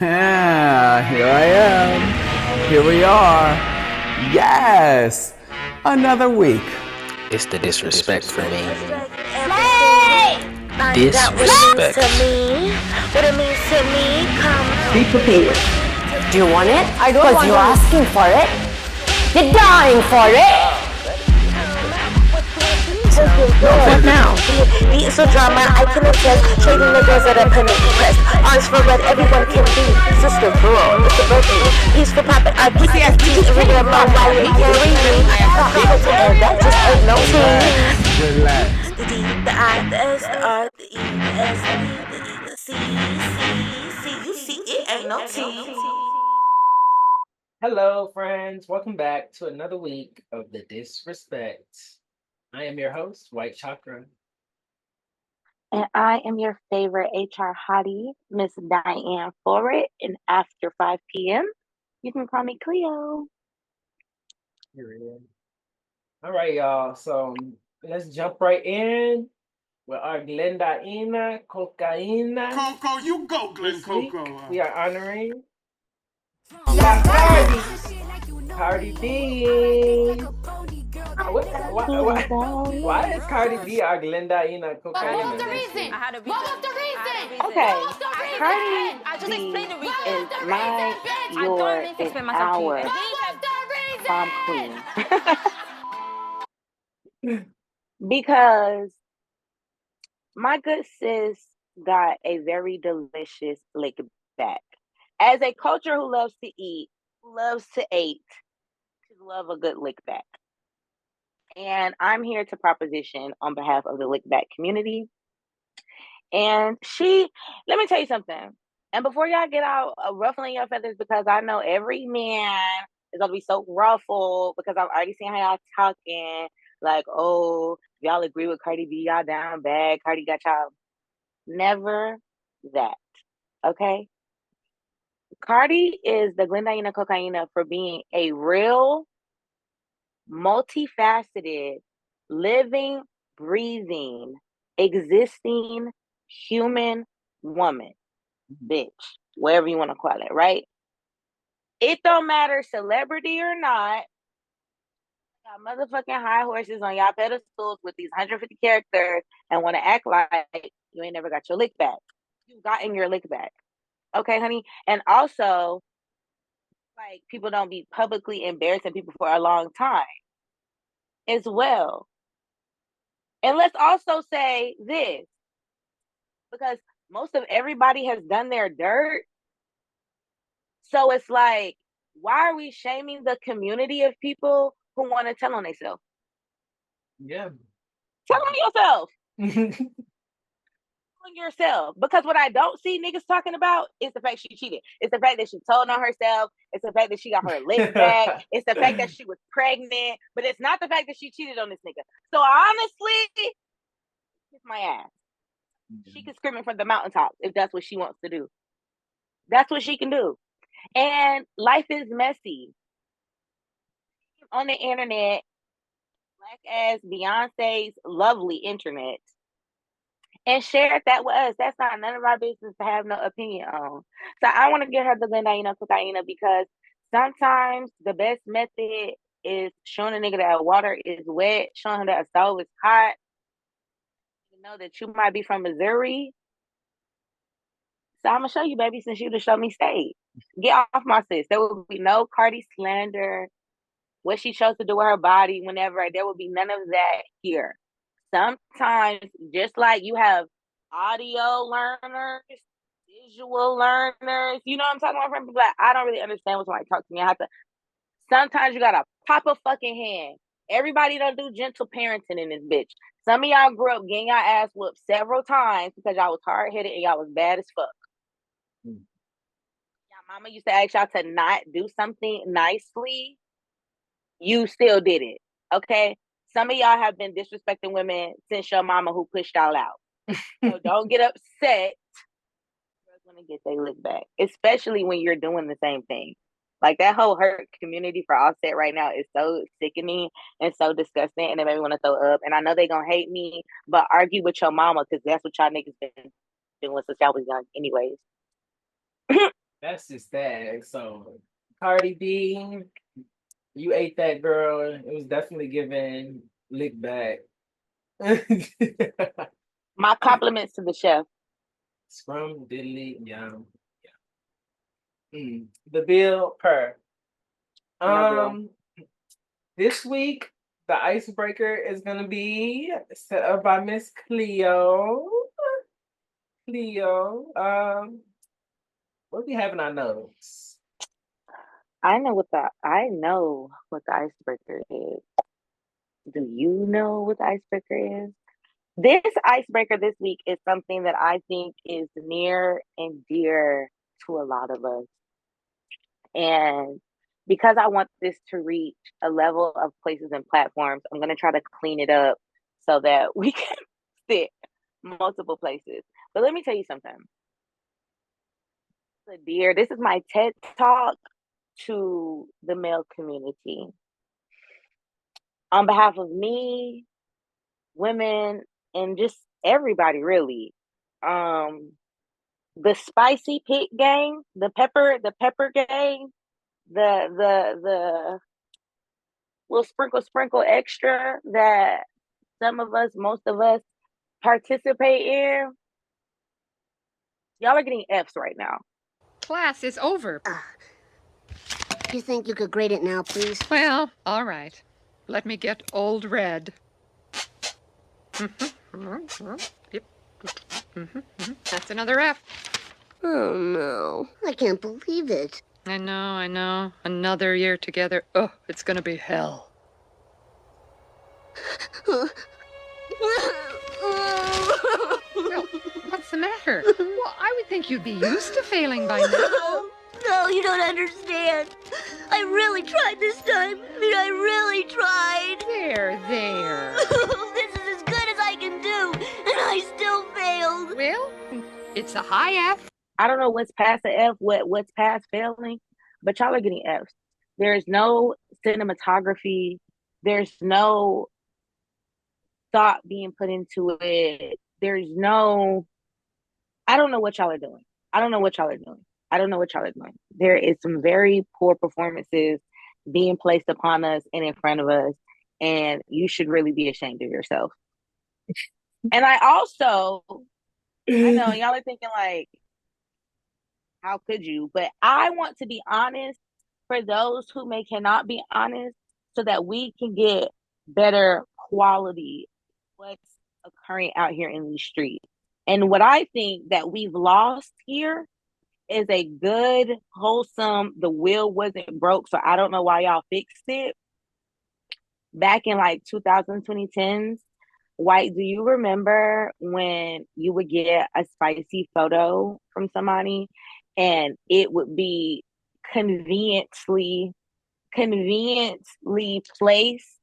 Ah, here I am. Here we are. Yes! Another week. It's the disrespect for me. Disrespect. What it means to me, come Be prepared. Do you want it? I don't want you're it. asking for it. You're dying for it. What now? Beating so drama, I can attest. Trading niggas at a penny press. Arms for red, everyone can be. Sister girl, it's a birthday. Peace for poppin', I pussy ass teeth. Ring of my wire, carry me. And that just ain't no team. Relax. The D, the I, the S, the R, the E, the S, the E, the E, the C, you see, it ain't no team. Hello, friends. Welcome back to another week of The Disrespect. I am your host, White Chakra. And I am your favorite HR hottie, Miss Diane Foret. And after 5 p.m., you can call me Cleo. Period. All right, y'all. So let's jump right in with our Glenda Cocaina. Coco, you go, Glen This week, Coco. we are honoring Cardi B. Why is Cardi B our Glenda Cocaina? What was the reason? What was the reason? Okay, What was the reason? Cardi I just B explained the reason. is What was the my, reason, bitch? I your, don't need to and explain myself to you. our What was the prom queen. Because my good sis got a very delicious lick back. As a culture who loves to eat, who loves to eat, to love a good lick back. And I'm here to proposition on behalf of the lick back community. And let me tell you something. And before y'all get out ruffling your feathers, because I know every man is gonna be so ruffled because I've already seen how y'all talking. Like, oh, y'all agree with Cardi B, y'all down bad. Cardi got y'all. Never that. Okay? Cardi is the Glenda Cocaina for being a real, multifaceted, living, breathing, existing human woman, bitch, whatever you want to call it, right? It don't matter celebrity or not. Got motherfucking high horses on y'all pedestals with these 150 characters and want to act like you ain't never got your lick back. You've gotten your lick back. Okay, honey? And also, like, people don't be publicly embarrassing people for a long time as well. And let's also say this, because most of everybody has done their dirt. So it's like, why are we shaming the community of people who want to tell on themselves? Yeah. Tell on yourself. On yourself. Because what I don't see niggas talking about is the fact she cheated. It's the fact that she told on herself. It's the fact that she got her lick back. It's the fact that she was pregnant. But it's not the fact that she cheated on this nigga. So honestly, kiss my ass. She can scream it from the mountaintops if that's what she wants to do. That's what she can do. And life is messy. On the internet, black as Beyonce's lovely internet, and shared that with us. That's not none of our business to have no opinion on. So I want to get her the Glenda Cocaina because sometimes the best method is showing a nigga that water is wet, showing him that a stove is hot. You know that you might be from Missouri. So I'm gonna show you, baby, since you just showed me state. Get off my sis. There will be no Cardi slander. What she chose to do with her body, whenever, there will be none of that here. Sometimes, just like you have audio learners, visual learners, you know what I'm talking about? People like, I don't really understand when somebody talks to me. Sometimes you gotta pop a fucking hand. Everybody don't do gentle parenting in this bitch. Some of y'all grew up getting y'all ass whooped several times because y'all was hard-headed and y'all was bad as fuck. Y'all mama used to ask y'all to not do something nicely. You still did it. Okay? Some of y'all have been disrespecting women since your mama who pushed y'all out. So don't get upset. You're gonna get their lick back, especially when you're doing the same thing. Like, that whole hurt community for Offset right now is so sickening and so disgusting, and it made me want to throw up. And I know they gonna hate me, but argue with your mama because that's what y'all niggas been doing since y'all was young, anyways. That's just that. So, Cardi B, you ate that girl. It was definitely giving lick back. My compliments to the chef. Scrum diddly yum. The bill per. No bill. This week the icebreaker is gonna be set up by Miss Cleo. Cleo, what we have in our notes? I know what the icebreaker is. Do you know what the icebreaker is? This icebreaker this week is something that I think is near and dear to a lot of us. And because I want this to reach a level of places and platforms, I'm going to try to clean it up so that we can sit multiple places. But let me tell you something. Dear, this is my TED Talk to the male community. On behalf of me, women, and just everybody really. The spicy pit gang, the pepper gang, the little sprinkle extra that most of us participate in. Y'all are getting F's right now. Class is over. You think you could grade it now, please? Well, all right. Let me get old red. Yep. That's another F. Oh, no. I can't believe it. I know. Another year together. Oh, it's gonna be hell. Well, what's the matter? Well, I would think you'd be used to failing by now. No, you don't understand. I really tried this time. I really tried. There. This is as good as I can do, and I still failed. Well, it's a high F. I don't know what's past the F, what's past failing, but y'all are getting F's. There's no cinematography. There's no thought being put into it. There's no, I don't know what y'all are doing. There is some very poor performances being placed upon us and in front of us, and you should really be ashamed of yourself. And I know y'all are thinking like, how could you? But I want to be honest for those who cannot be honest so that we can get better quality what's occurring out here in these streets. And what I think that we've lost here is a good, wholesome, the wheel wasn't broke, so I don't know why y'all fixed it. Back in like 2010s, White, do you remember when you would get a spicy photo from somebody and it would be conveniently placed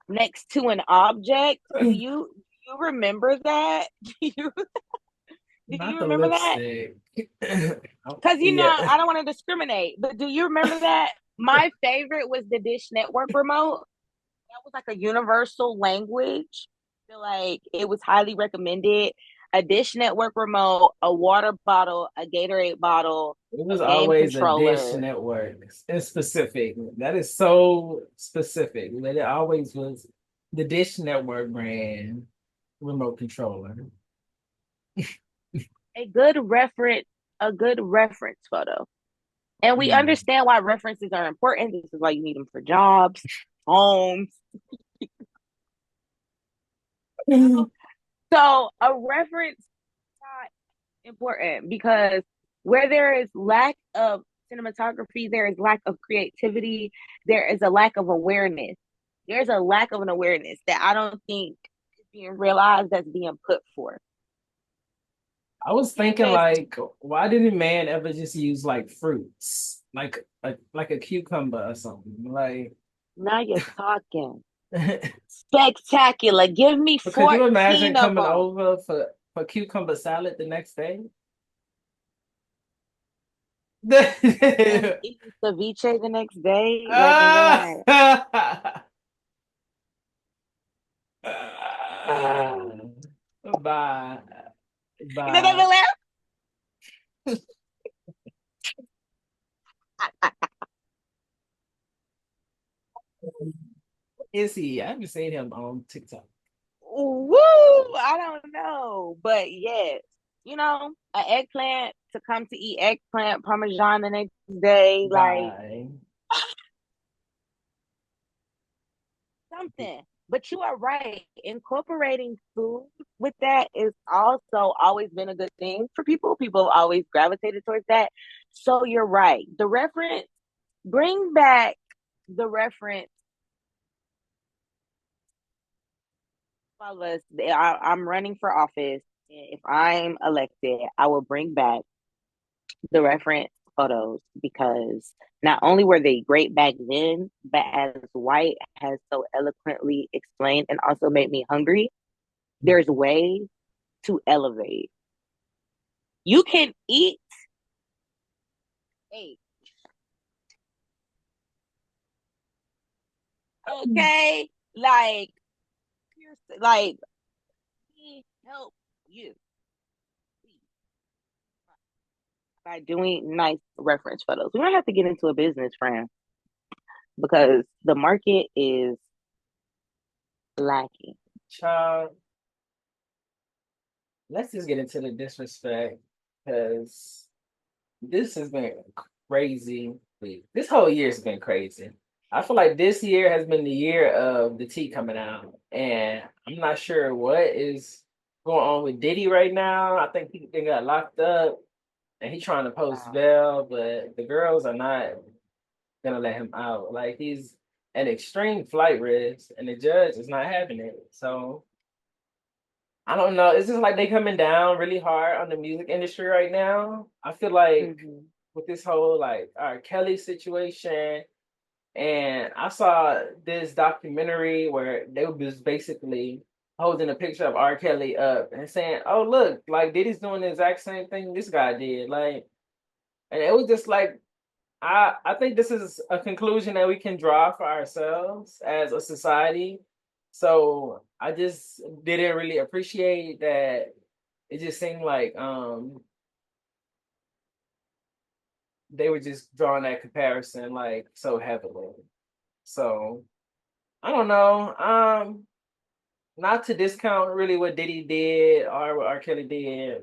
next to an object? Do you remember that? Do you remember that? Because I don't want to discriminate, but do you remember that? My favorite was the Dish Network remote. That was like a universal language. I feel like it was highly recommended. A Dish Network remote, a water bottle, a Gatorade bottle. It was always a Dish Network. It's specific. That is so specific. But it always was the Dish Network brand remote controller. A good reference photo. And we understand why references are important. This is why you need them for jobs, homes. So a reference is not important because where there is lack of cinematography, there is lack of creativity, there is a lack of awareness. There's a lack of an awareness that I don't think is being realized that's being put forth. I was thinking like, why didn't man ever just use like fruits, like a cucumber or something? Like now you're talking. Spectacular. Give me 14 could you imagine coming them. over for cucumber salad the next day? Eat ceviche the next day. Bye. You know that laugh? Is he? I haven't seen him on TikTok. Woo! I don't know, but yes, an eggplant to come to eat eggplant parmesan the next day, like Bye. something. But you are right. Incorporating food with that is also always been a good thing for people. People have always gravitated towards that. So you're right. The reference, bring back the reference. I'm running for office. If I'm elected, I will bring back the reference photos because not only were they great back then, but as White has so eloquently explained and also made me hungry, there's ways to elevate. You can eat eight. Okay? Like, help you by doing nice reference photos. We don't have to get into a business, friend, because the market is lacking. Child, let's just get into the disrespect because this has been crazy. This whole year's been crazy. I feel like this year has been the year of the tea coming out, and I'm not sure what is going on with Diddy right now. I think he got locked up, and he's trying to post bail, but the girls are not gonna let him out. Like he's an extreme flight risk, and the judge is not having it. So I don't know. It's just like they coming down really hard on the music industry right now. I feel like with this whole like R. Kelly situation, and I saw this documentary where they was basically holding a picture of R. Kelly up and saying, "Oh look, like Diddy's doing the exact same thing this guy did." Like, and it was just like I think this is a conclusion that we can draw for ourselves as a society. So I just didn't really appreciate that. It just seemed like they were just drawing that comparison like so heavily. So I don't know. Not to discount really what Diddy did or what R. Kelly did.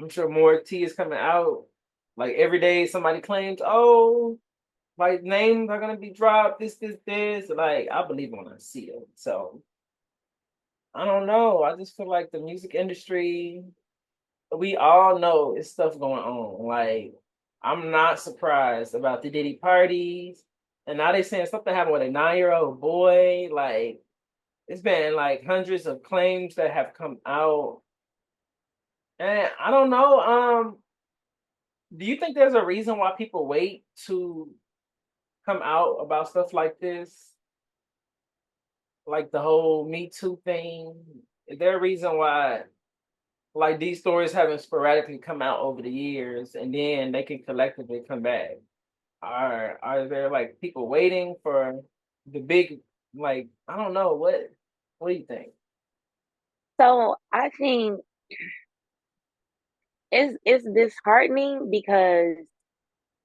I'm sure more tea is coming out. Like every day somebody claims, oh, like names are gonna be dropped, this. Like I believe when I see it. So I don't know. I just feel like the music industry, we all know it's stuff going on. Like I'm not surprised about the Diddy parties. And now they saying something happened with a 9-year-old boy. Like it's been like hundreds of claims that have come out. And I don't know. Do you think there's a reason why people wait to come out about stuff like this? Like the whole Me Too thing? Is there a reason why like these stories haven't sporadically come out over the years and then they can collectively come back? Are there like people waiting for the big like I don't know what do you think? So I think it's disheartening because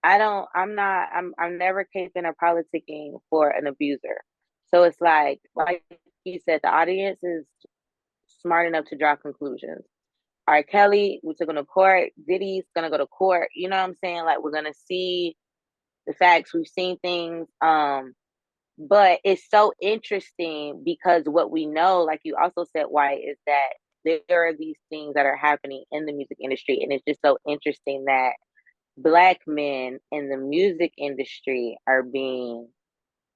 I'm never caping or politicking for an abuser. So it's like you said, the audience is smart enough to draw conclusions. R. Kelly, we took him to court. Diddy's gonna go to court. You know what I'm saying? Like we're gonna see the facts. We've seen things. But it's so interesting because what we know, like you also said, White, is that there are these things that are happening in the music industry, and it's just so interesting that Black men in the music industry are being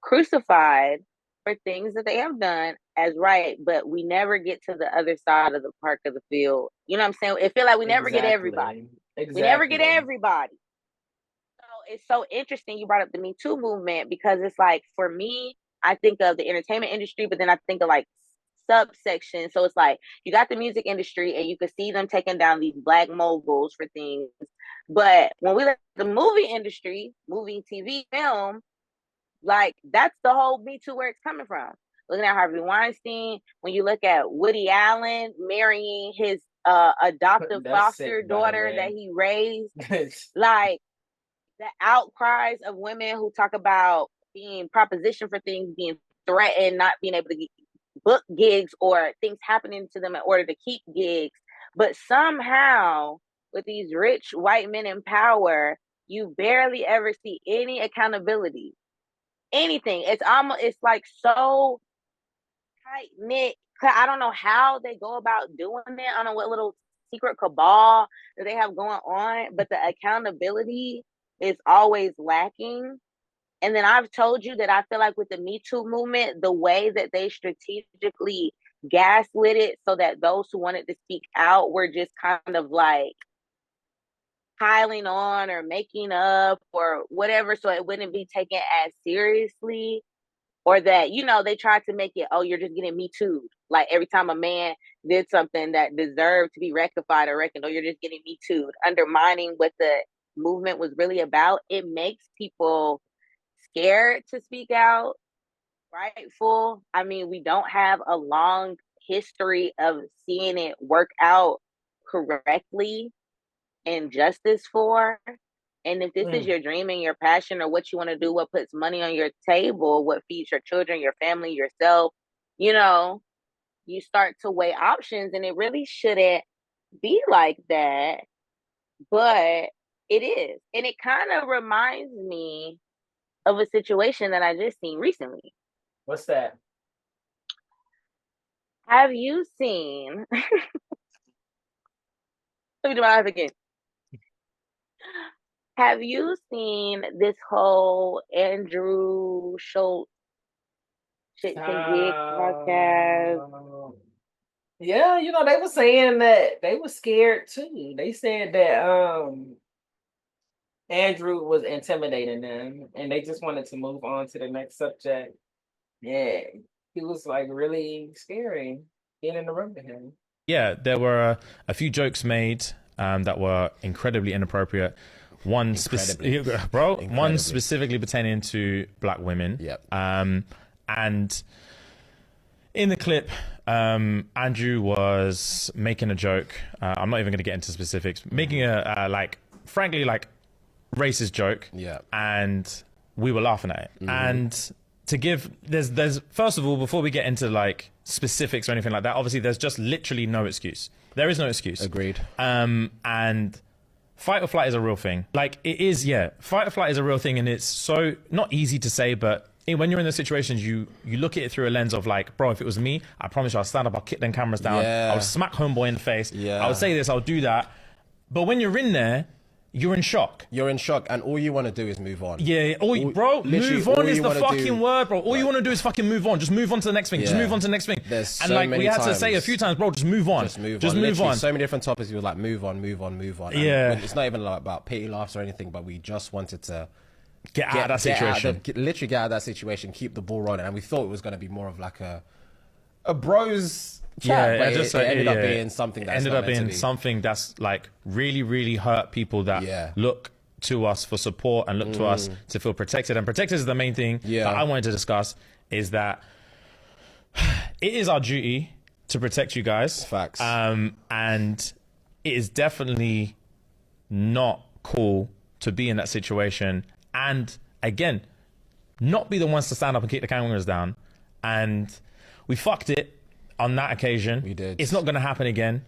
crucified for things that they have done as right, but we never get to the other side of the park of the field. You know what I'm saying? It feel like we never get everybody. We never get everybody. So it's so interesting you brought up the Me Too movement because it's like for me, I think of the entertainment industry, but then I think of like subsection. So it's like you got the music industry and you can see them taking down these Black moguls for things. But when we look at the movie industry, movie, TV, film, like that's the whole Me Too where it's coming from. Looking at Harvey Weinstein, when you look at Woody Allen marrying his adoptive foster daughter that he raised, like the outcries of women who talk about being propositioned for things, being threaten not being able to book gigs or things happening to them in order to keep gigs. But somehow, with these rich white men in power, you barely ever see any accountability. Anything. It's like so tight knit. I don't know how they go about doing it. I don't know what little secret cabal that they have going on, but the accountability is always lacking. And then I've told you that I feel like with the Me Too movement, the way that they strategically gaslit it so that those who wanted to speak out were just kind of like piling on or making up or whatever, so it wouldn't be taken as seriously. Or that, they tried to make it, oh, you're just getting Me Too'd. Like every time a man did something that deserved to be rectified or reckoned, oh, you're just getting Me Too'd, undermining what the movement was really about. It makes people scared to speak out. Rightful. I mean, we don't have a long history of seeing it work out correctly and justice for. And if this is your dream and your passion or what you want to do, what puts money on your table, what feeds your children, your family, yourself, you start to weigh options, and it really shouldn't be like that. But it is. And it kind of reminds me of a situation that I just seen recently. What's that? Have you seen? Let me do my eyes again. Have you seen this whole Andrew Schulz shit can gig podcast? Yeah, they were saying that they were scared too. They said that Andrew was intimidating them and they just wanted to move on to the next subject. Yeah, he was like really scary being in the room with him. Yeah, there were a few jokes made that were incredibly inappropriate. One specifically pertaining to black women. Yep. And in the clip, Andrew was making a joke. I'm not even going to get into specifics. Making a frankly racist joke. Yeah. And we were laughing at it. And to give there's first of all, before we get into like specifics or anything like that, obviously there's just literally no excuse. There is no excuse. Agreed. And fight or flight is a real thing. Like it is, yeah. Fight or flight is a real thing, and it's so not easy to say, but when you're in those situations, you look at it through a lens of like, bro, if it was me, I promise you, I'll stand up, I'll kick them cameras down, Yeah. I would smack homeboy in the face, Yeah. I would say this, I'll do that. But when you're in there, you're in shock. You're in shock, and all you want to do is move on. Yeah, Literally, move on all is you the wanna fucking do- word, bro. All you want to do is fucking move on. Just move on to the next thing. Just Yeah. move on to the next thing. There's and so like we many had to say a times. few times, bro, just move on. Just move Just on. move Literally, on. so many different topics. We were like, move on. And Yeah. it's not even like about pity laughs or anything, but we just wanted to Get out of that situation. literally get out of that situation, keep the ball rolling. And we thought it was going to be more of like a bros chat, but it ended up being something that's ended not up meant to being be. something that's like really, really hurt people that Yeah. look to us for support and look to us to feel protected. And protected is the main thing Yeah. that I wanted to discuss, is that it is our duty to protect you guys. Facts. And it is definitely not cool to be in that situation. And again, not be the ones to stand up and kick the cameras down. And we fucked it on that occasion. We did. It's not going to happen again.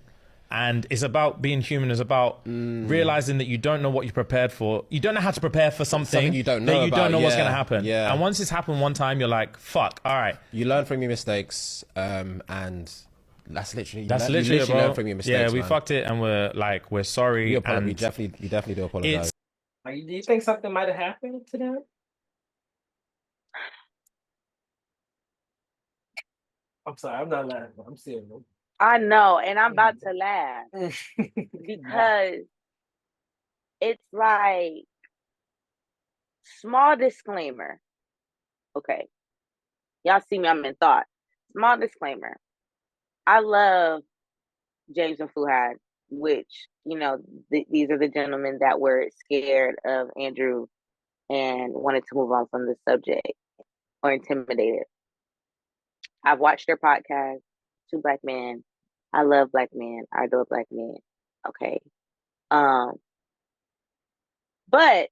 And it's about being human. It's about realizing that you don't know what you're prepared for. You don't know how to prepare for something you don't know that you about. don't know what's Yeah. going to happen. Yeah. And once it's happened one time, you're like, fuck, all right. You learn from your mistakes, and that's literally That's you literally it, literally bro. learn from your mistakes. Yeah, we man. fucked it, and we're sorry. We and definitely do apologize. it's Do you think something might have happened to them? I'm sorry, I'm not laughing. I'm serious. I know, and I'm about to laugh because it's like, small disclaimer. Okay. Y'all see me, I'm in thought. Small disclaimer. I love James and Fuhad, which, these are the gentlemen that were scared of Andrew and wanted to move on from the subject or intimidated. I've watched their podcast, Two Black Men. I love black men. I adore black men. Okay. But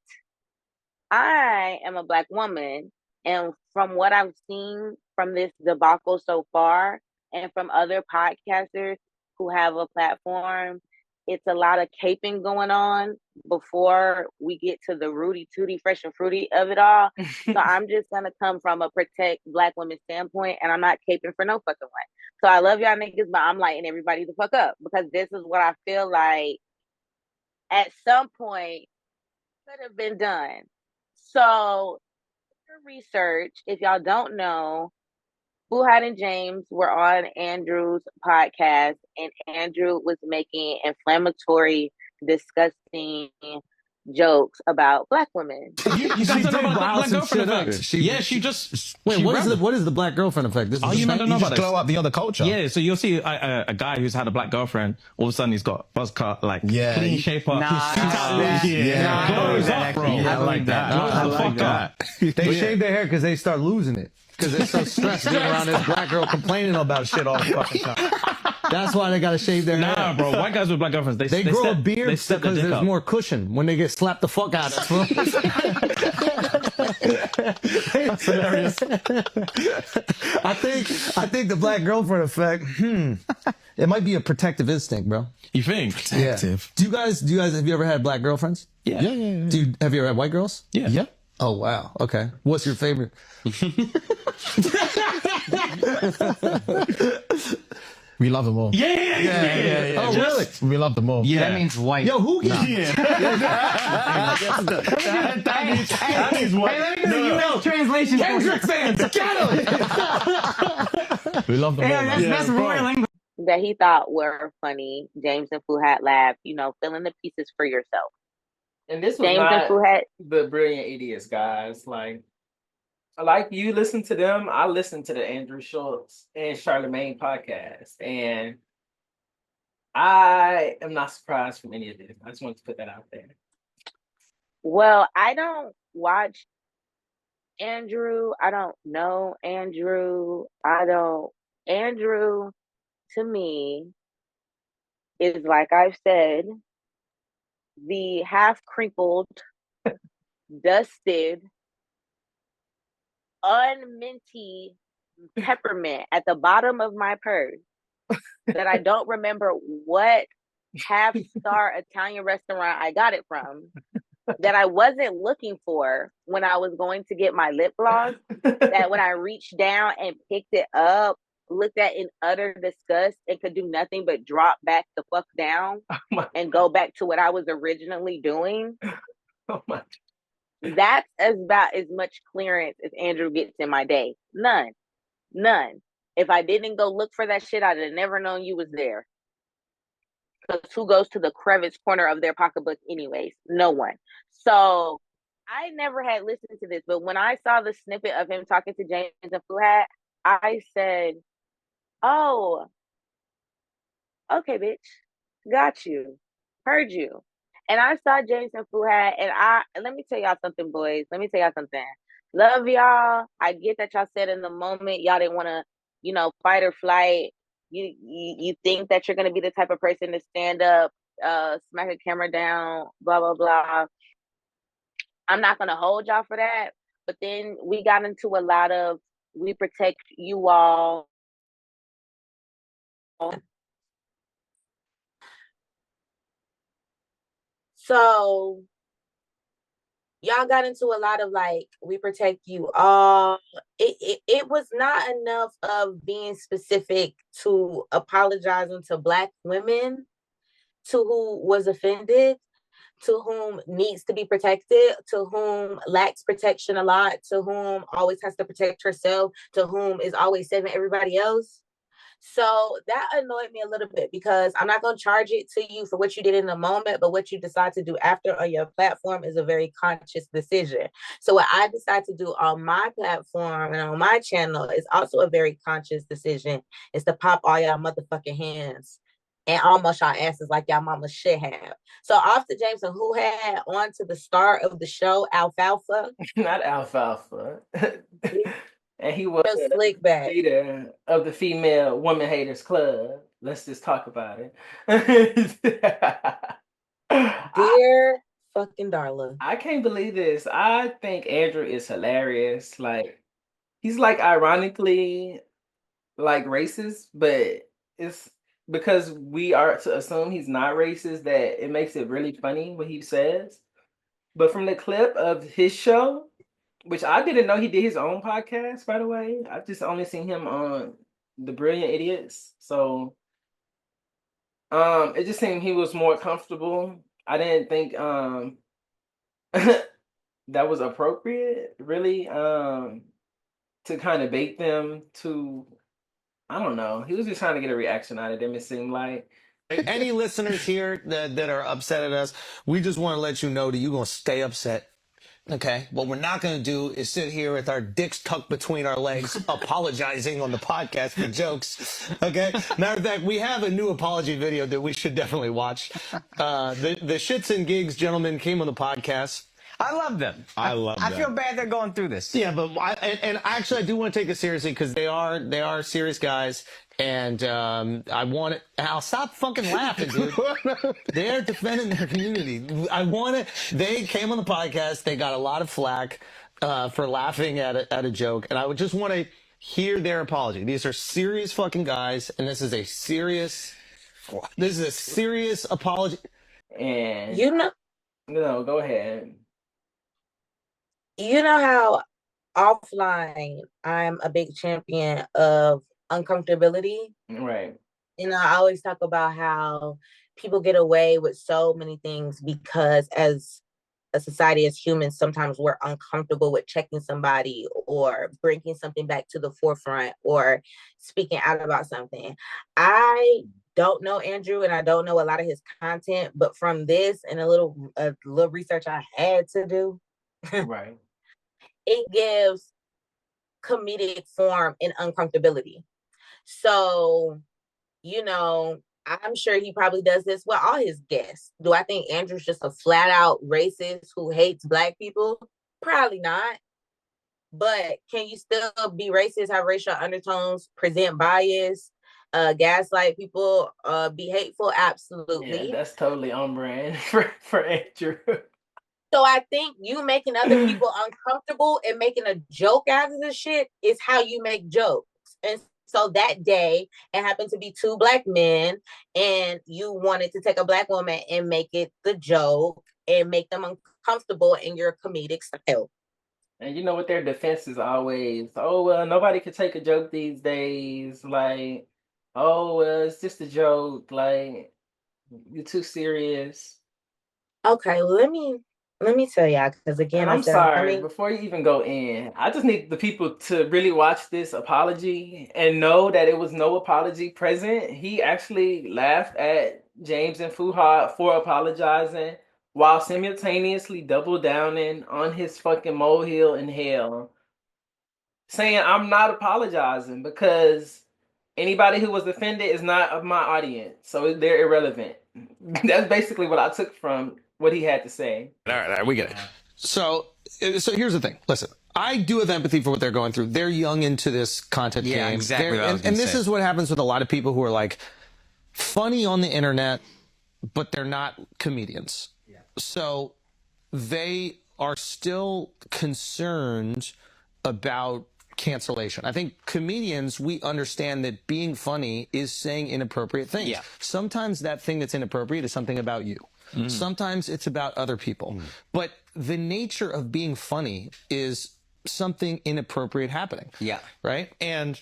I am a black woman, and from what I've seen from this debacle so far, and from other podcasters who have a platform, it's a lot of caping going on before we get to the rooty tooty, fresh and fruity of it all. So I'm just gonna come from a protect Black women standpoint, and I'm not caping for no fucking one. So I love y'all niggas, but I'm lighting everybody the fuck up because this is what I feel like at some point could have been done. So research, if y'all don't know, Fuhad and James were on Andrew's podcast, and Andrew was making inflammatory, disgusting jokes about Black women. You guys don't know about the black girlfriend effect. She just wait. What is the black girlfriend effect? This you don't know about glow up the other culture. Yeah, so you'll see a guy who's had a black girlfriend. All of a sudden, he's got buzz cut, like clean shape up. Glows up, bro. I like that. I like that. They shave their hair because they start losing it. Because they're so stressed being around this black girl complaining about shit all the fucking time. That's why they gotta shave their hair. Nah, bro. White guys with black girlfriends, they grow a beard because there's more cushion when they get slapped the fuck out of. That's hilarious. I think the black girlfriend effect. It might be a protective instinct, bro. You think? Protective. Yeah. Do you guys have you ever had black girlfriends? Yeah. Have you ever had white girls? Yeah. Oh wow. Okay. What's your favorite? We love them all. Yeah. Oh, really? We love them all. Yeah. That means white. Yo, who gets that means white. Hey, let me know translation. Kendrick fans, get him! We love them all. That's royal language. That he thought were funny. James and Fuhad laughed, fill in the pieces for yourself. And this was James not and Fuhad. the Brilliant Idiots, guys. Like you listen to them, I listen to the Andrew Schulz and Charlemagne podcast, and I am not surprised from any of this. I just wanted to put that out there. Well, I don't watch Andrew. I don't know Andrew. Andrew, to me, is, like I've said, the half crinkled, dusted, unminty peppermint at the bottom of my purse that I don't remember what half-star Italian restaurant I got it from, that I wasn't looking for when I was going to get my lip gloss, that when I reached down and picked it up, looked at in utter disgust and could do nothing but drop back the fuck down and go back to what I was originally doing. Oh my. That's about as much clearance as Andrew gets in my day. None. If I didn't go look for that shit, I'd have never known you was there. Because who goes to the crevice corner of their pocketbook anyways? No one. So I never had listened to this, but when I saw the snippet of him talking to James and Fuhad, I said, oh, okay, bitch. Got you. Heard you. And I saw James and Fuhad, and let me tell y'all something, boys. Let me tell y'all something. Love y'all. I get that y'all said in the moment y'all didn't want to, fight or flight. You think that you're gonna be the type of person to stand up, smack a camera down, blah blah blah. I'm not gonna hold y'all for that. But then we got into a lot of we protect you all. So y'all got into a lot of we protect you all. It was not enough of being specific to apologizing to Black women, to who was offended, to whom needs to be protected, to whom lacks protection a lot, to whom always has to protect herself, to whom is always saving everybody else. So that annoyed me a little bit because I'm not going to charge it to you for what you did in the moment, but what you decide to do after on your platform is a very conscious decision. So what I decide to do on my platform and on my channel is also a very conscious decision. Is to pop all y'all motherfucking hands and almost y'all asses like y'all mama should have. So off to James and Fuhad, on to the star of the show, Alfalfa. Not Alfalfa. And he was the slick back leader of the Female Woman Haters Club. Let's just talk about it. Dear fucking Darla. I can't believe this. I think Andrew is hilarious. he's like ironically like racist, but it's because we are to assume he's not racist that it makes it really funny what he says. But from the clip of his show, which I didn't know he did his own podcast, by the way. I've just only seen him on The Brilliant Idiots. So it just seemed he was more comfortable. I didn't think that was appropriate, really, to kind of bait them to, I don't know. He was just trying to get a reaction out of them, it seemed like. Any listeners here that are upset at us, we just want to let you know that you're going to stay upset. Okay? What we're not going to do is sit here with our dicks tucked between our legs, apologizing on the podcast for jokes. Okay? Matter of fact, we have a new apology video that we should definitely watch. The Shits and Gigs gentlemen came on the podcast. I love them. I love them. I feel bad they're going through this. Yeah, but actually I do want to take it seriously because they are serious guys, and I'll stop fucking laughing, dude. They're defending their community. They came on the podcast. They got a lot of flack for laughing at a joke, and I would just want to hear their apology. These are serious fucking guys, and this is a serious apology. And no, go ahead. You know how offline I'm a big champion of uncomfortability. Right. You know, I always talk about how people get away with so many things because as a society, as humans, sometimes we're uncomfortable with checking somebody or bringing something back to the forefront or speaking out about something. I don't know Andrew and I don't know a lot of his content, but from this and a little research I had to do, right, it gives comedic form and uncomfortability. So, you know, I'm sure he probably does this with all his guests. Do I think Andrew's just a flat out racist who hates Black people? Probably not. But can you still be racist, have racial undertones, present bias, gaslight people, be hateful? Absolutely. Yeah, that's totally on brand for Andrew. So I think you making other people uncomfortable and making a joke out of the shit is how you make jokes. And so that day, it happened to be two Black men, and you wanted to take a Black woman and make it the joke and make them uncomfortable in your comedic style. And you know what their defense is always? Oh, well, nobody can take a joke these days. Like, oh, well, it's just a joke. Like, you're too serious. Okay, let me tell y'all, because again, I'm sorry, before you even go in, I just need the people to really watch this apology and know that it was no apology present. He actually laughed at James and Fuhad for apologizing while simultaneously double downing on his fucking molehill in hell, saying, I'm not apologizing because anybody who was offended is not of my audience, so they're irrelevant. That's basically what I took from what he had to say. All right, we get it. So here's the thing. Listen, I do have empathy for what they're going through. They're young into this content game. Yeah, exactly. And this is what happens with a lot of people who are like funny on the internet, but they're not comedians. Yeah. So they are still concerned about cancellation. I think comedians, we understand that being funny is saying inappropriate things. Yeah. Sometimes that thing that's inappropriate is something about you. Mm. Sometimes it's about other people. Mm. But the nature of being funny is something inappropriate happening. Yeah. Right? And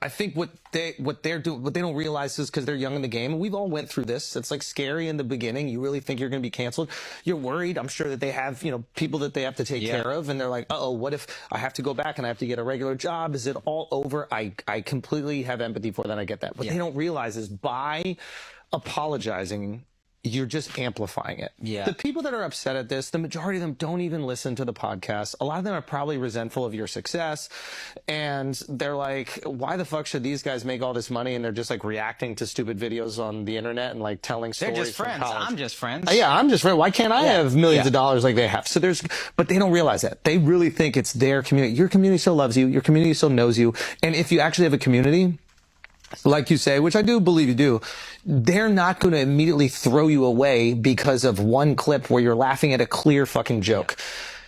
I think what they're doing, what they don't realize is because they're young in the game, and we've all went through this. It's like scary in the beginning. You really think you're going to be canceled. You're worried. I'm sure that they have, people that they have to take care of, and they're like, uh-oh, what if I have to go back and I have to get a regular job? Is it all over? I completely have empathy for that. I get that. What they don't realize is by apologizing, you're just amplifying it. Yeah. The people that are upset at this, the majority of them don't even listen to the podcast. A lot of them are probably resentful of your success. And they're like, why the fuck should these guys make all this money? And they're just like reacting to stupid videos on the internet and like telling stories. They're just friends. I'm just friends. Yeah, I'm just friends. Why can't I have millions of dollars like they have? So but they don't realize that. They really think it's their community. Your community still loves you. Your community still knows you. And if you actually have a community, like you say, which I do believe you do, they're not going to immediately throw you away because of one clip where you're laughing at a clear fucking joke.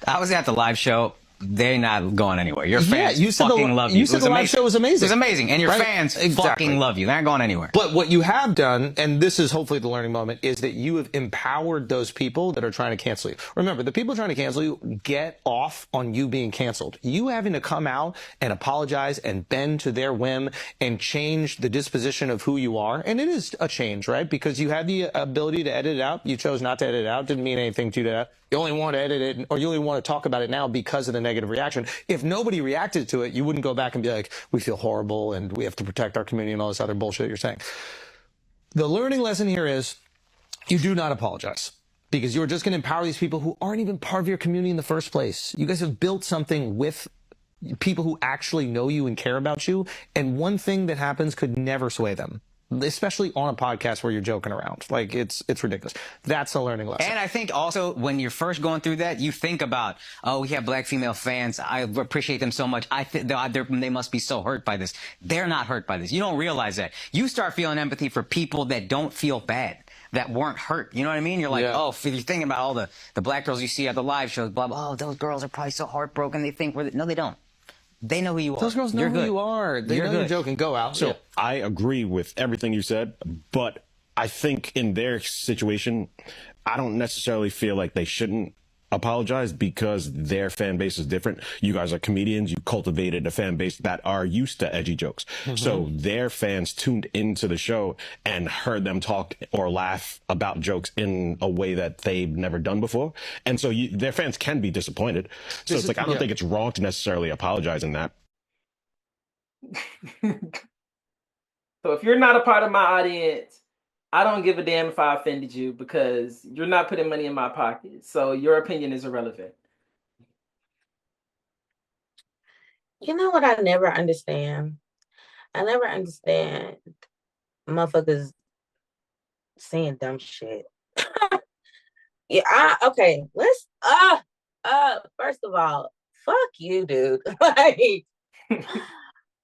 I was at the live show. they're not going anywhere. Your Yeah, fans you said fucking love you. You said the live show was amazing. It was amazing. And your Right? fans Exactly. fucking love you. They're not going anywhere. But what you have done, and this is hopefully the learning moment, is that you have empowered those people that are trying to cancel you. Remember, the people trying to cancel you get off on you being canceled. You having to come out and apologize and bend to their whim and change the disposition of who you are. And it is a change, right? Because you had the ability to edit it out. You chose not to edit it out. Didn't mean anything to that. You only want to edit it, or you only want to talk about it now because of the negative reaction. If nobody reacted to it, you wouldn't go back and be like, we feel horrible and we have to protect our community and all this other bullshit you're saying. The learning lesson here is you do not apologize, because you're just going to empower these people who aren't even part of your community in the first place. You guys have built something with people who actually know you and care about you. And one thing that happens could never sway them, especially on a podcast where you're joking around. Like, it's ridiculous. That's a learning lesson. And I think also when you're first going through that, you think about, oh, we have black female fans. I appreciate them so much. I think they must be so hurt by this. They're not hurt by this. You don't realize that. You start feeling empathy for people that don't feel bad, that weren't hurt. You know what I mean? You're like, oh, if you're thinking about all the black girls you see at the live shows, blah, blah, oh, those girls are probably so heartbroken. They think no, they don't. They know who you are. Those girls know who you are. They know you're joking. Go out. So I agree with everything you said, but I think in their situation, I don't necessarily feel like they shouldn't apologize, because their fan base is different. You guys are comedians. You cultivated a fan base that are used to edgy jokes. So their fans tuned into the show and heard them talk or laugh about jokes in a way that they've never done before. And so their fans can be disappointed. So it's like, I don't think it's wrong to necessarily apologize in that. So if you're not a part of my audience, I don't give a damn if I offended you, because you're not putting money in my pocket. So your opinion is irrelevant. You know what I never understand? I never understand motherfuckers saying dumb shit. Okay, let's first of all, fuck you, dude. Like,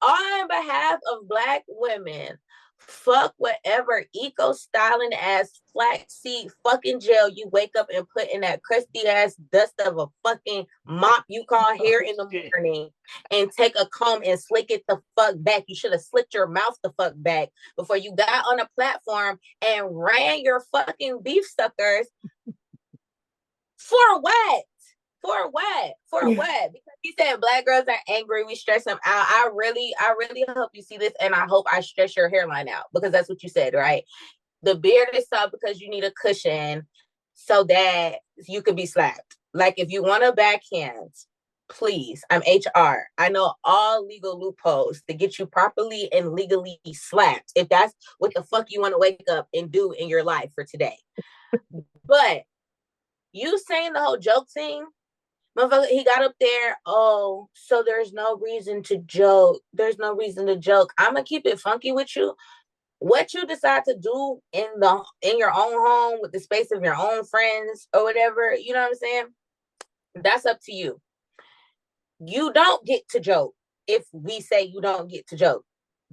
on behalf of Black women, fuck whatever eco-styling ass flaxseed fucking gel you wake up and put in that crusty ass dust of a fucking mop you call hair in the morning, and take a comb and slick it the fuck back. You should have slicked your mouth the fuck back before you got on a platform and ran your fucking beef suckers. For what? For what? For what? Because he said Black girls are angry, we stress them out. I really hope you see this, and I hope I stress your hairline out, because that's what you said, right? The beard is soft because you need a cushion so that you could be slapped. Like, if you want a backhand, please, I'm HR. I know all legal loopholes to get you properly and legally slapped, if that's what the fuck you want to wake up and do in your life for today. But you saying the whole joke thing, motherfucker, he got up there, oh, so there's no reason to joke. There's no reason to joke. I'm going to keep it funky with you. What you decide to do in your own home with the space of your own friends or whatever, you know what I'm saying? That's up to you. You don't get to joke if we say you don't get to joke.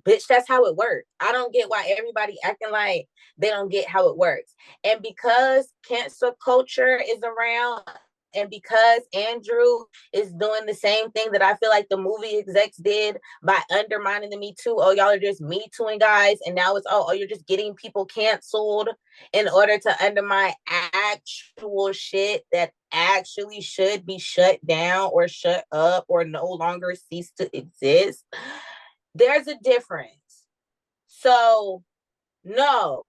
Bitch, that's how it works. I don't get why everybody acting like they don't get how it works. And because cancel culture is around, and because Andrew is doing the same thing that I feel like the movie execs did by undermining the Me Too. Oh, y'all are just Me Tooing guys. And now it's, oh, you're just getting people canceled in order to undermine actual shit that actually should be shut down or shut up or no longer cease to exist. There's a difference. So, no.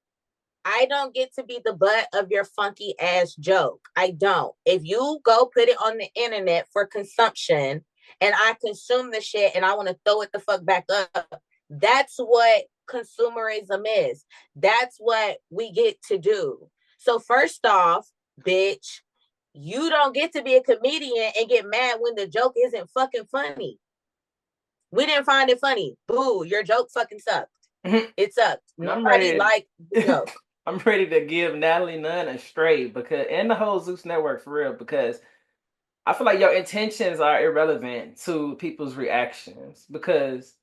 I don't get to be the butt of your funky ass joke. I don't. If you go put it on the internet for consumption and I consume the shit and I want to throw it the fuck back up, that's what consumerism is. That's what we get to do. So first off, bitch, you don't get to be a comedian and get mad when the joke isn't fucking funny. We didn't find it funny. Boo, your joke fucking sucked. It sucked. Nobody liked the joke. I'm ready to give Natalie Nunn a straight, because, and the whole Zeus Network for real, because I feel like your intentions are irrelevant to people's reactions. Because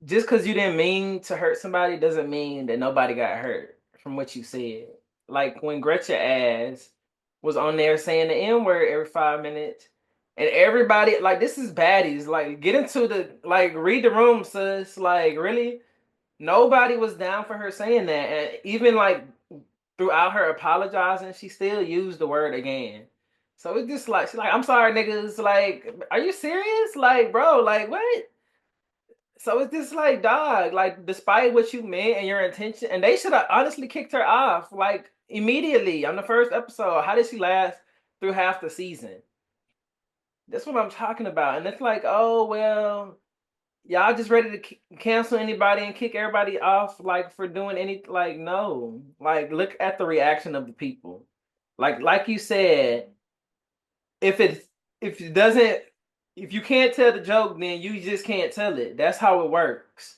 just because you didn't mean to hurt somebody doesn't mean that nobody got hurt from what you said. Like when Gretchen ass was on there saying the N-word every 5 minutes, And everybody, like, this is baddies. Like, get into the, like, read the room, sis. Like, really? Nobody was down for her saying that. And even, like, throughout her apologizing, she still used the word again. So it's just like, she's like, I'm sorry, niggas. Like, are you serious? Like, bro, like, what? So it's just like, dog, like, despite what you meant and your intention, and they should have honestly kicked her off, like, immediately on the first episode. How did she last through half the season? That's what I'm talking about. And it's like, oh, well, y'all just ready to cancel anybody and kick everybody off, like, for doing any, like, no. Like, look at the reaction of the people. Like you said, if it doesn't, if you can't tell the joke, then you just can't tell it. That's how it works.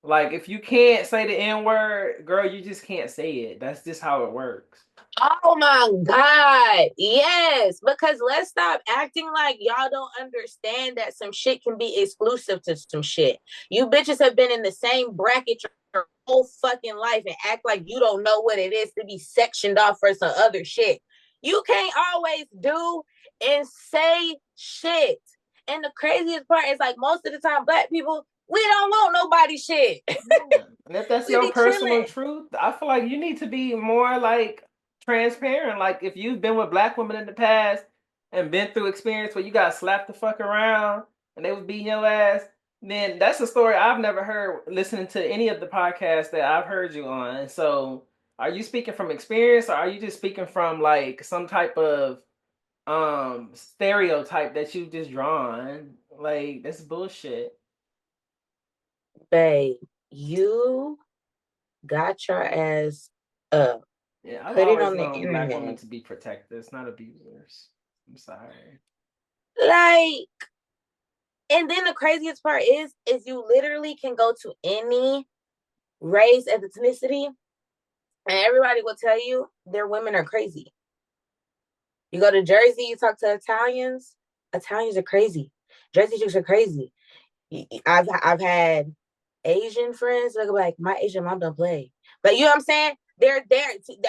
Like, if you can't say the N-word, girl, you just can't say it. That's just how it works. Oh my God. Yes. Because let's stop acting like y'all don't understand that some shit can be exclusive to some shit. You bitches have been in the same bracket your whole fucking life and act like you don't know what it is to be sectioned off for some other shit. You can't always do and say shit. And the craziest part is, like, most of the time, Black people, we don't want nobody's shit. And if that's your personal truth, I feel like you need to be more, like, transparent. Like, if you've been with Black women in the past and been through experience where you got slapped the fuck around and they was beating your ass, then that's a story I've never heard listening to any of the podcasts that I've heard you on. So are you speaking from experience, or are you just speaking from, like, some type of stereotype that you just drawn? Like, that's bullshit. Babe, you got your ass up. Yeah, I've Put it always on the known Black women internet. to be protectors, not abusers. I'm sorry. Like, and then the craziest part is you literally can go to any race and ethnicity, and everybody will tell you their women are crazy. You go to Jersey, you talk to Italians. Italians are crazy. Jersey chicks are crazy. I've had Asian friends that go like, my Asian mom don't play. But you know what I'm saying? They're there.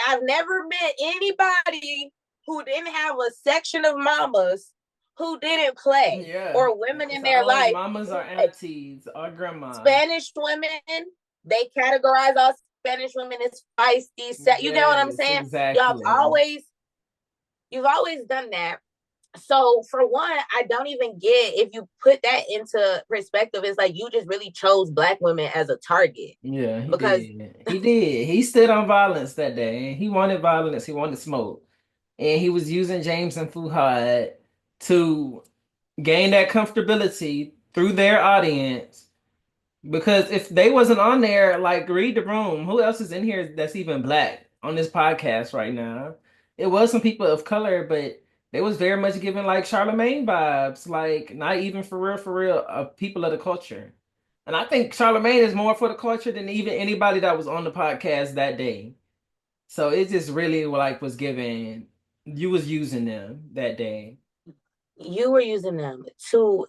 I've never met anybody who didn't have a section of mamas who didn't play, or women in their life. Mamas or aunties or grandmas. Spanish women, they categorize all Spanish women as feisty. You know what I'm saying? Exactly. You've always done that. So for one, I don't even get, if you put that into perspective, it's like you just really chose Black women as a target. Yeah, he did. He stood on violence that day. He wanted violence. He wanted smoke. And he was using James and Fuhad to gain that comfortability through their audience. Because if they wasn't on there, like, read the room. Who else is in here that's even Black on this podcast right now? It was some people of color, but they was very much giving, like, Charlemagne vibes. Like, not even for real, people of the culture. And I think Charlemagne is more for the culture than even anybody that was on the podcast that day. So it just really, like, was giving, you was using them that day. You were using them to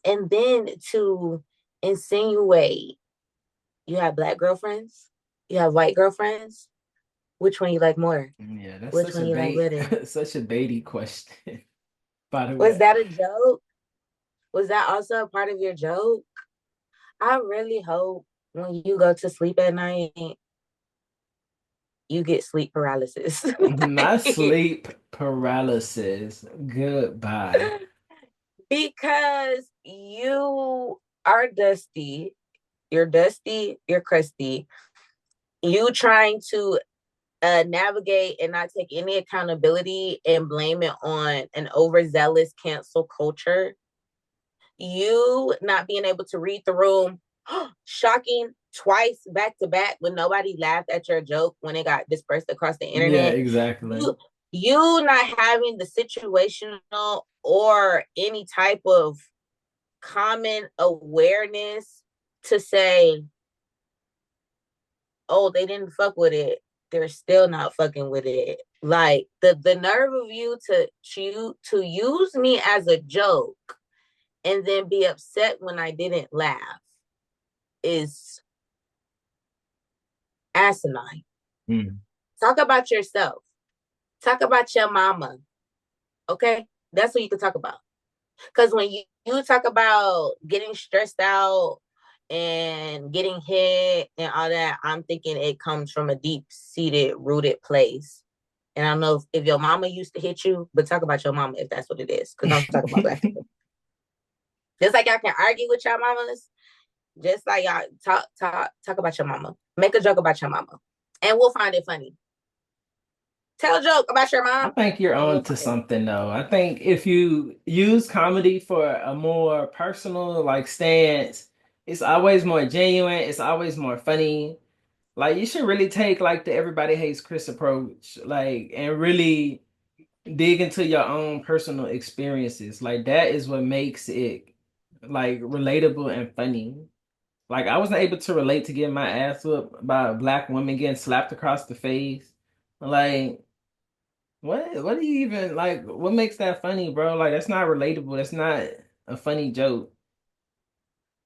insinuate you have Black girlfriends, you have white girlfriends. Which one you like more? Yeah, that's which one you like better? Such a baity question. By the way, was that a joke? Was that also a part of your joke? I really hope when you go to sleep at night, you get sleep paralysis. Not sleep paralysis. Goodbye. Because you are dusty. You're dusty. You're crusty. You trying to navigate and not take any accountability and blame it on an overzealous cancel culture. You not being able to read the room, shocking, twice back to back when nobody laughed at your joke when it got dispersed across the internet. Yeah, exactly. You not having the situational or any type of common awareness to say, oh, they didn't fuck with it, they're still not fucking with it. Like, the nerve of you to use me as a joke and then be upset when I didn't laugh is asinine. Talk about yourself. Talk about your mama. Okay? That's what you can talk about. Because when you talk about getting stressed out and getting hit and all that, I'm thinking it comes from a deep-seated, rooted place. And I don't know if your mama used to hit you, but talk about your mama if that's what it is. Because I'm talking about black people. Just like y'all can argue with your mamas, just like y'all talk about your mama. Make a joke about your mama. And we'll find it funny. Tell a joke about your mom. I think you're on to something though. I think if you use comedy for a more personal like stance, it's always more genuine, it's always more funny. Like you should really take like the everybody hates Chris approach, like, and really dig into your own personal experiences. Like that is what makes it like relatable and funny. Like I wasn't able to relate to getting my ass whooped by a black woman getting slapped across the face. Like what do you even like? What makes that funny, bro? Like that's not relatable. That's not a funny joke.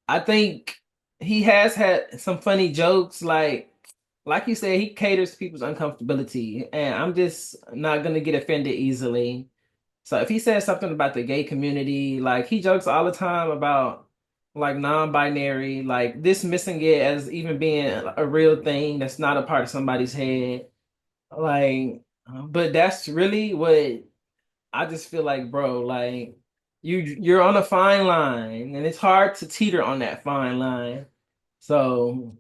I think he has had some funny jokes, like you said, he caters to people's uncomfortability, and I'm just not gonna get offended easily. So if he says something about the gay community, like he jokes all the time about like non-binary, like dismissing it as even being a real thing that's not a part of somebody's head. Like, but that's really what I just feel like, bro. Like you're on a fine line, and it's hard to teeter on that fine line. So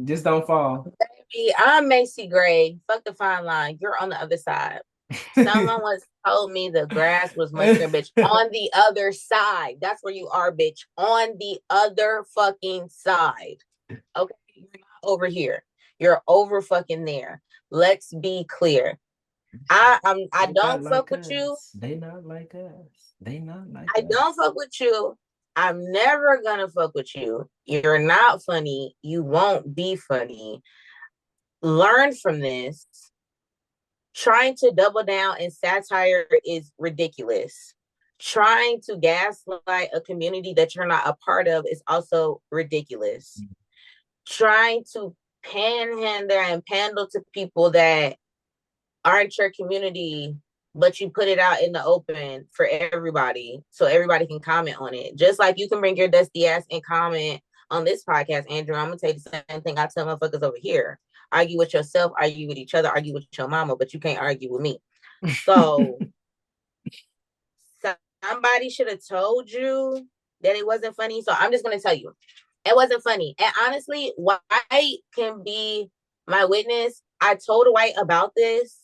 just don't fall. Baby, I'm Macy Gray. Fuck the fine line. You're on the other side. Someone once told me the grass was much bitch. On the other side. That's where you are, bitch. On the other fucking side. Okay, you're not over here. You're over fucking there. Let's be clear. I don't fuck with you. They not like us. They not like I don't fuck with you. I'm never gonna fuck with you. You're not funny. You won't be funny. Learn from this. Trying to double down in satire is ridiculous. Trying to gaslight a community that you're not a part of is also ridiculous. Trying to panhandle and pandle to people that aren't your community, but you put it out in the open for everybody so everybody can comment on it. Just like you can bring your dusty ass and comment on this podcast, Andrew. I'm gonna tell you the same thing I tell motherfuckers over here. Argue with yourself, argue with each other, argue with your mama, but you can't argue with me. So somebody should have told you that it wasn't funny. So I'm just gonna tell you, it wasn't funny. And honestly, White can be my witness. I told White about this.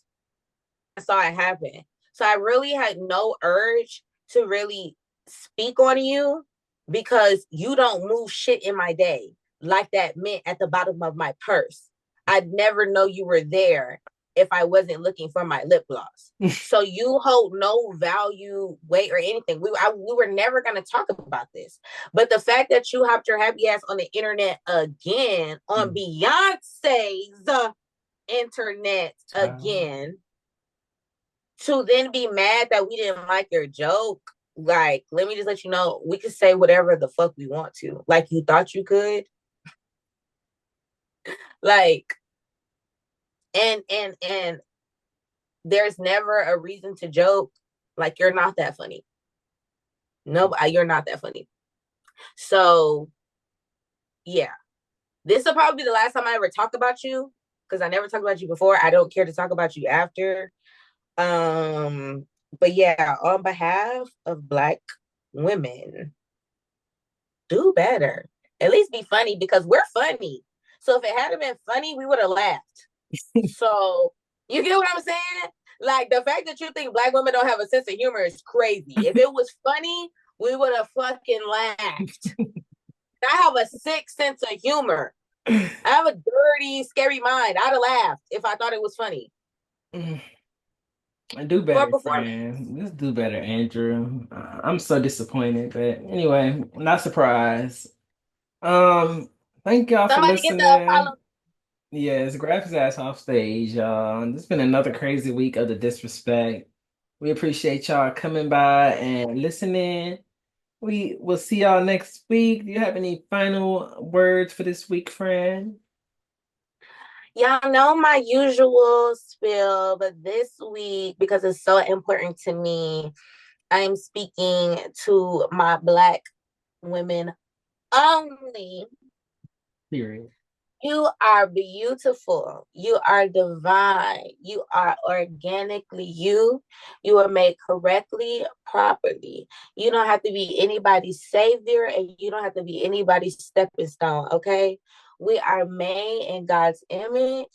I saw it happen. So I really had no urge to really speak on you because you don't move shit in my day like that mint at the bottom of my purse. I'd never know you were there if I wasn't looking for my lip gloss. So you hold no value, weight, or anything. We were never going to talk about this. But the fact that you hopped your happy ass on the internet again, on Beyonce's internet again, to then be mad that we didn't like your joke, like, let me just let you know, we can say whatever the fuck we want to. Like you thought you could. Like, and there's never a reason to joke. Like, you're not that funny. No, you're not that funny. So, yeah. This will probably be the last time I ever talk about you, because I never talked about you before. I don't care to talk about you after. But yeah, on behalf of Black women, do better. At least be funny, because we're funny. So if it hadn't been funny, we would have laughed. So you get what I'm saying? Like, the fact that you think Black women don't have a sense of humor is crazy. If it was funny, we would have fucking laughed. I have a sick sense of humor. I have a dirty, scary mind. I'd have laughed if I thought it was funny. Do better, friend. Let's do better, Andrew. I'm so disappointed, but anyway, not surprised. Thank y'all for listening. Yes, grab his ass off stage, y'all. It's been another crazy week of the disrespect. We appreciate y'all coming by and listening. We will see y'all next week. Do you have any final words for this week, friend? Y'all know my usual spiel, but this week, because it's so important to me, I am speaking to my Black women only. Period. You are beautiful. You are divine. You are organically you. You are made correctly, properly. You don't have to be anybody's savior and you don't have to be anybody's stepping stone, okay? We are made in God's image.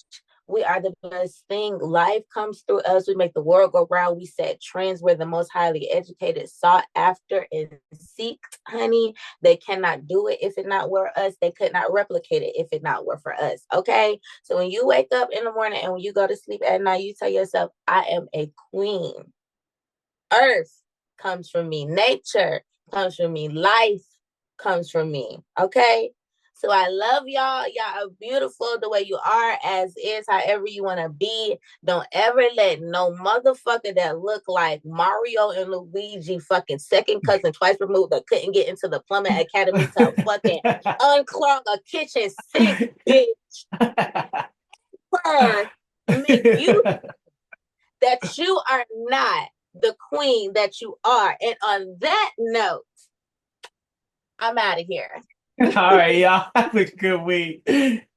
We are the best thing. Life comes through us. We make the world go round. We set trends. We're the most highly educated, sought after, and seeked, honey. They cannot do it if it not were us. They could not replicate it if it not were for us. Okay. So when you wake up in the morning and when you go to sleep at night, you tell yourself, I am a queen. Earth comes from me. Nature comes from me. Life comes from me. Okay. So I love y'all. Y'all are beautiful the way you are, as is, however you want to be. Don't ever let no motherfucker that look like Mario and Luigi, fucking second cousin twice removed, that couldn't get into the plumbing academy to fucking unclog a kitchen sink, bitch. Make you that you are not the queen that you are. And on that note, I'm out of here. All right, y'all. Have a good week.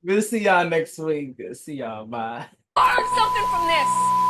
We'll see y'all next week. See y'all. Bye. Learn something from this.